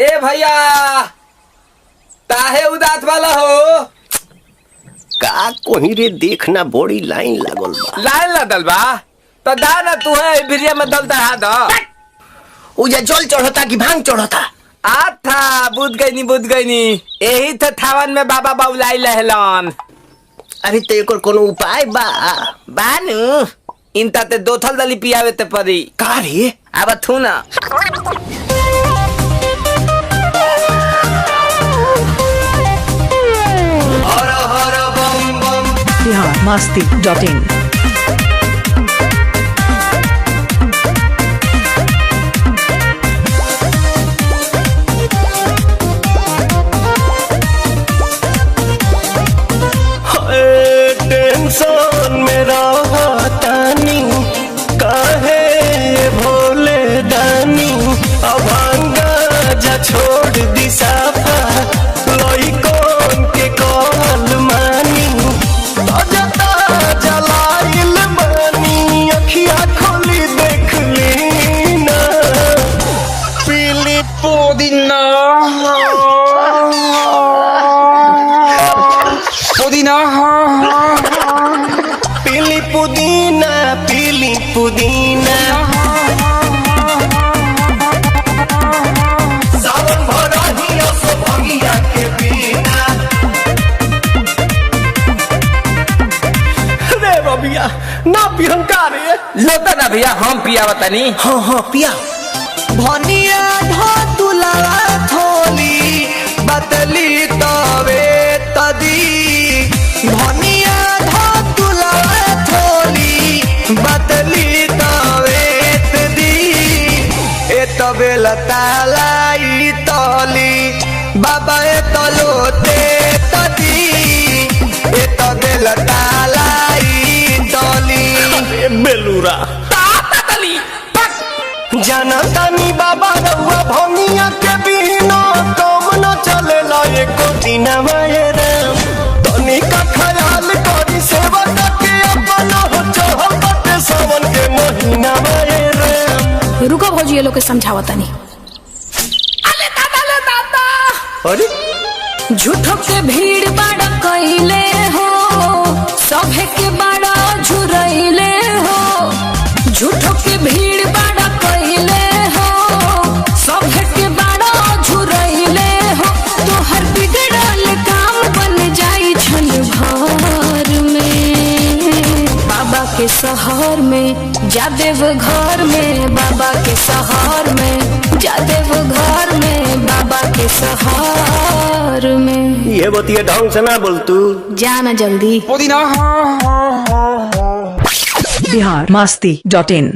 ए भैया काहे उदास वाला हो? का कोही रे देखना बड़ी लाइन लागल बा। लाइन लगल बा तो दा ना तू है भिरिया में दल दहा द। उजा जल चढ़ता कि भांग चढ़ता? आथा बुझ गई नी यही तो थावन में बाबा बाउलाई लहलन। अरे तो एकर कोनो उपाय बा? बानू इनता ते दो थल दली पियावे ते परी। का रे? अब थू ना biharmasti.in टेंशन में रहतानी काहे भोले दानी अभांगा जा छोड़ दी साफा लइकन के कहल मानी ताजा जलाइल बानी अखिया खोली देख ली ना पीली पुदीना पीली पुदीना पीली पुदीना सावन भरही सो भंगिया के बिना रे रबिया ना पिहंकार रे लोता ना भैया हम पिया बतानी। हाँ पिया भनिया धतुला थोली बतली तवे तदी भनिया धतुला थोली बतली तवे तदी ए तबे लतालाई तली बाबा ए तलोते तदी ए तबे लतालाई तली बेलूरा जनतानी बाबा रउआ भंगिया के बिना काम न चलेला एको दिन राम तनी का ख्याल करी सेवा के अपना हो चढ़ल बाटे सावन के महीना राम। रुको भौजी ये लोग के समझावा तनी। अले दादा अरे झूठो के भीड़ बड़ा कइले हो सभे के बड़ा झुरइले हो झूठो के भीड़ बड़ा कइले हो सभे के बड़ा झुरइले हो तोहर बिगड़ल काम बन जाई छन घर में बाबा के शहर में जादेव घर में बाबा के शहर में जादेव घर में बाबा के शहर में। ये बतिया ढंग से ना बोल तू जाना जल्दी। biharmasti.in